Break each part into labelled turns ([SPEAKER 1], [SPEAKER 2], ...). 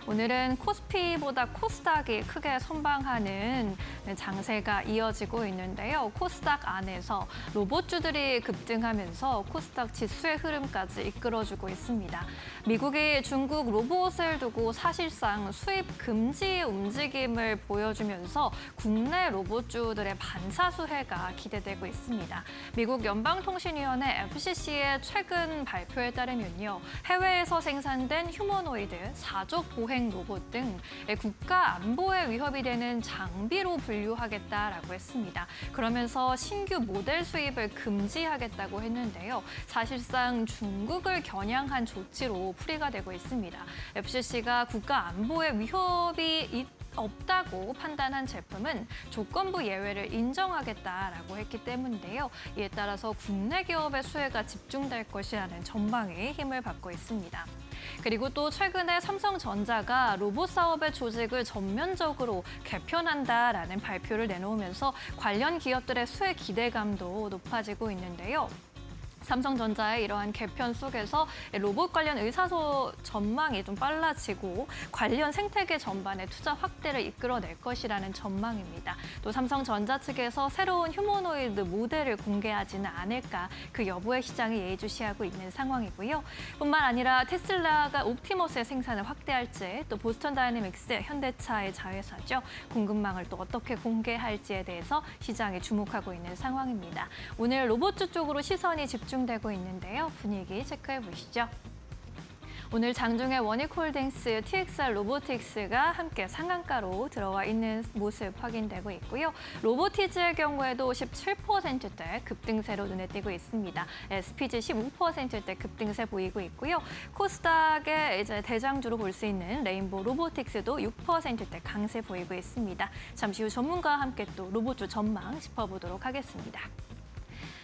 [SPEAKER 1] 오늘은 코스피보다 코스닥이 크게 선방하는 장세가 이어지고 있는데요. 코스닥 안에서 로봇주들이 급등하면서 코스닥 지수의 흐름까지 이끌어주고 있습니다. 미국이 중국 로봇을 두고 사실상 수입 금지 움직임을 보여주면서 국내 로봇주들의 반사수혜가 기대되고 있습니다. 미국 연방통신위원회 FCC의 최근 발표에 따르면요. 해외에서 생산된 휴머노이드, 사족 보행 로봇 등 국가 안보에 위협이 되는 장비로 분류하겠다라고 했습니다. 그러면서 신규 모델 수입을 금지하겠다고 했는데요. 사실상 중국을 겨냥한 조치로 풀이가 되고 있습니다. FCC가 국가 안보에 위협이 없다고 판단한 제품은 조건부 예외를 인정하겠다라고 했기 때문인데요. 이에 따라서 국내 기업의 수혜가 집중될 것이라는 전망이 힘을 받고 있습니다. 그리고 또 최근에 삼성전자가 로봇 사업의 조직을 전면적으로 개편한다라는 발표를 내놓으면서 관련 기업들의 수혜 기대감도 높아지고 있는데요. 삼성전자의 이러한 개편 속에서 로봇 관련 의사소 전망이 좀 빨라지고 관련 생태계 전반의 투자 확대를 이끌어낼 것이라는 전망입니다. 또 삼성전자 측에서 새로운 휴머노이드 모델을 공개하지는 않을까 그 여부에 시장이 예의주시하고 있는 상황이고요. 뿐만 아니라 테슬라가 옵티머스의 생산을 확대할지 또 보스턴 다이내믹스, 현대차의 자회사죠. 공급망을 또 어떻게 공개할지에 대해서 시장이 주목하고 있는 상황입니다. 오늘 로봇주 쪽으로 시선이 집중되고 있는데요. 분위기 체크해 보시죠. 오늘 장중에 원익홀딩스, TXR 로보틱스가 함께 상한가로 들어와 있는 모습 확인되고 있고요. 로보티즈의 경우에도 17%대 급등세로 눈에 띄고 있습니다. SPG 15%대 급등세 보이고 있고요. 코스닥의 이제 대장주로 볼 수 있는 레인보우 로보틱스도 6%대 강세 보이고 있습니다. 잠시 후 전문가와 함께 또 로봇주 전망 짚어보도록 하겠습니다.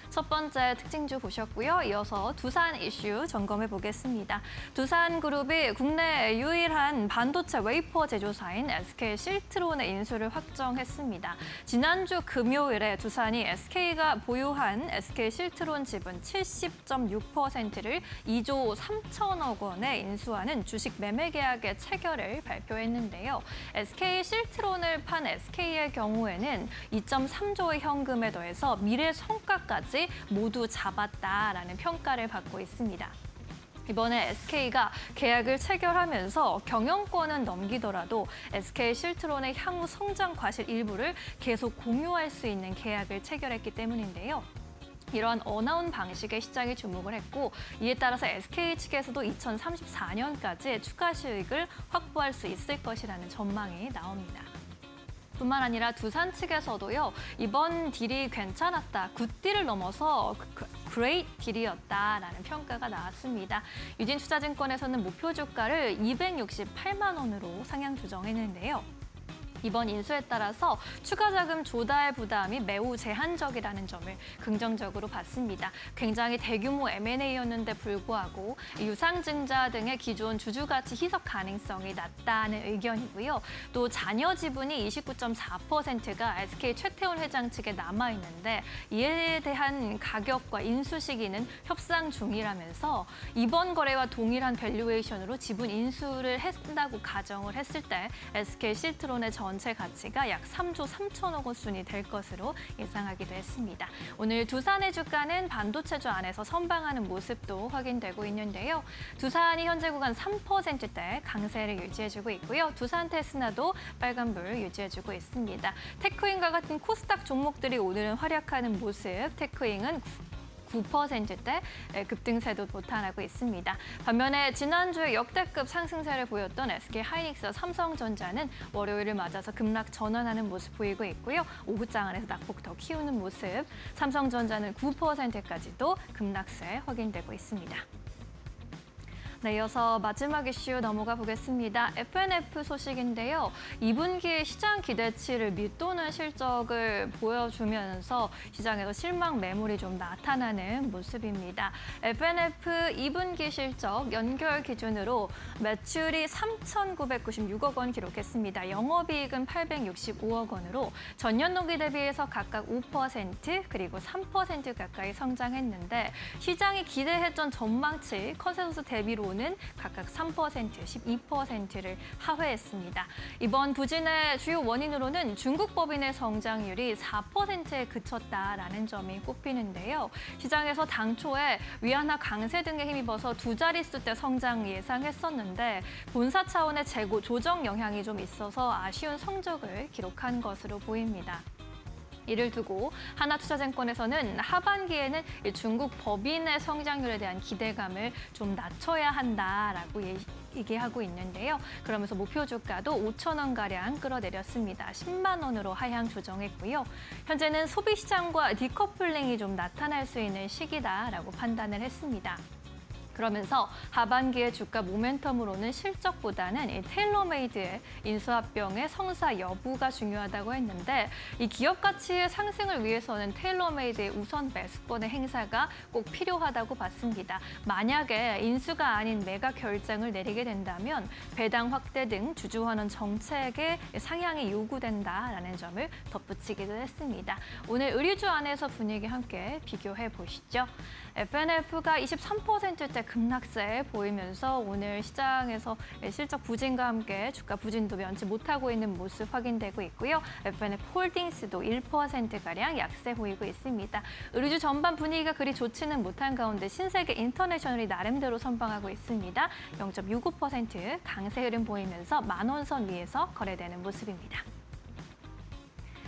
[SPEAKER 1] 첫 번째 특징주 보셨고요. 이어서 두산 이슈 점검해 보겠습니다. 두산그룹이 국내 유일한 반도체 웨이퍼 제조사인 SK 실트론의 인수를 확정했습니다. 지난주 금요일에 두산이 SK가 보유한 SK 실트론 지분 70.6%를 2조 3천억 원에 인수하는 주식 매매 계약의 체결을 발표했는데요. SK 실트론을 판 SK의 경우에는 2.3조의 현금에 더해서 미래 성과까지 모두 잡았다라는 평가를 받고 있습니다. 이번에 SK가 계약을 체결하면서 경영권은 넘기더라도 SK 실트론의 향후 성장 과실 일부를 계속 공유할 수 있는 계약을 체결했기 때문인데요. 이러한 어나운 방식에 시장이 주목을 했고 이에 따라서 SK 측에서도 2034년까지 추가 수익을 확보할 수 있을 것이라는 전망이 나옵니다. 뿐만 아니라 두산 측에서도요. 이번 딜이 괜찮았다. 굿딜을 넘어서 그레이트 딜이었다라는 평가가 나왔습니다. 유진투자증권에서는 목표 주가를 268만 원으로 상향 조정했는데요. 이번 인수에 따라서 추가 자금 조달 부담이 매우 제한적이라는 점을 긍정적으로 봤습니다. 굉장히 대규모 M&A였는데 불구하고 유상증자 등의 기존 주주가치 희석 가능성이 낮다는 의견이고요. 또 잔여 지분이 29.4%가 SK 최태원 회장 측에 남아있는데 이에 대한 가격과 인수 시기는 협상 중이라면서 이번 거래와 동일한 밸류에이션으로 지분 인수를 한다고 가정을 했을 때 SK 실트론의 전체 가치가 약 3조 3천억 원 순이 될 것으로 예상하기도 했습니다. 오늘 두산의 주가는 반도체주 안에서 선방하는 모습도 확인되고 있는데요. 두산이 현재 구간 3%대 강세를 유지해주고 있고요. 두산 테스나도 빨간불 유지해주고 있습니다. 테크윙과 같은 코스닥 종목들이 오늘은 활약하는 모습, 테크윙은 9%대 급등세도 나타나고 있습니다. 반면에 지난주에 역대급 상승세를 보였던 SK 하이닉스와 삼성전자는 월요일을 맞아서 급락 전환하는 모습 보이고 있고요. 오후장 안에서 낙폭 더 키우는 모습, 삼성전자는 9%까지도 급락세 확인되고 있습니다. 네, 이어서 마지막 이슈 넘어가 보겠습니다. FNF 소식인데요. 2분기에 시장 기대치를 밑도는 실적을 보여주면서 시장에서 실망 매물이 좀 나타나는 모습입니다. FNF 2분기 실적 연결 기준으로 매출이 3,996억 원 기록했습니다. 영업이익은 865억 원으로 전년 동기 대비해서 각각 5% 그리고 3% 가까이 성장했는데 시장이 기대했던 전망치 컨센서스 대비로 모멘텀으로는 각각 3%, 12%를 하회했습니다. 이번 부진의 주요 원인으로는 중국 법인의 성장률이 4%에 그쳤다라는 점이 꼽히는데요. 시장에서 당초에 위안화 강세 등에 힘입어서 두 자릿수대 성장 예상했었는데 본사 차원의 재고 조정 영향이 좀 있어서 아쉬운 성적을 기록한 것으로 보입니다. 이를 두고 하나투자증권에서는 하반기에는 중국 법인의 성장률에 대한 기대감을 좀 낮춰야 한다라고 얘기하고 있는데요. 그러면서 목표 주가도 5천 원가량 끌어내렸습니다. 10만 원으로 하향 조정했고요. 현재는 소비시장과 디커플링이 좀 나타날 수 있는 시기다라고 판단을 했습니다. 그러면서 하반기의 주가 모멘텀으로는 실적보다는 테일러메이드의 인수합병의 성사 여부가 중요하다고 했는데 이 기업 가치의 상승을 위해서는 테일러메이드의 우선 매수권의 행사가 꼭 필요하다고 봤습니다. 만약에 인수가 아닌 매각 결정을 내리게 된다면 배당 확대 등 주주환원 정책의 상향이 요구된다라는 점을 덧붙이기도 했습니다. 오늘 의류주 안에서 분위기 함께 비교해 보시죠. FNF가 23%대 급락세 보이면서 오늘 시장에서 실적 부진과 함께 주가 부진도 면치 못하고 있는 모습 확인되고 있고요. FNF 홀딩스도 1%가량 약세 보이고 있습니다. 의류주 전반 분위기가 그리 좋지는 못한 가운데 신세계 인터내셔널이 나름대로 선방하고 있습니다. 0.65% 강세 흐름 보이면서 10,000원 선 위에서 거래되는 모습입니다.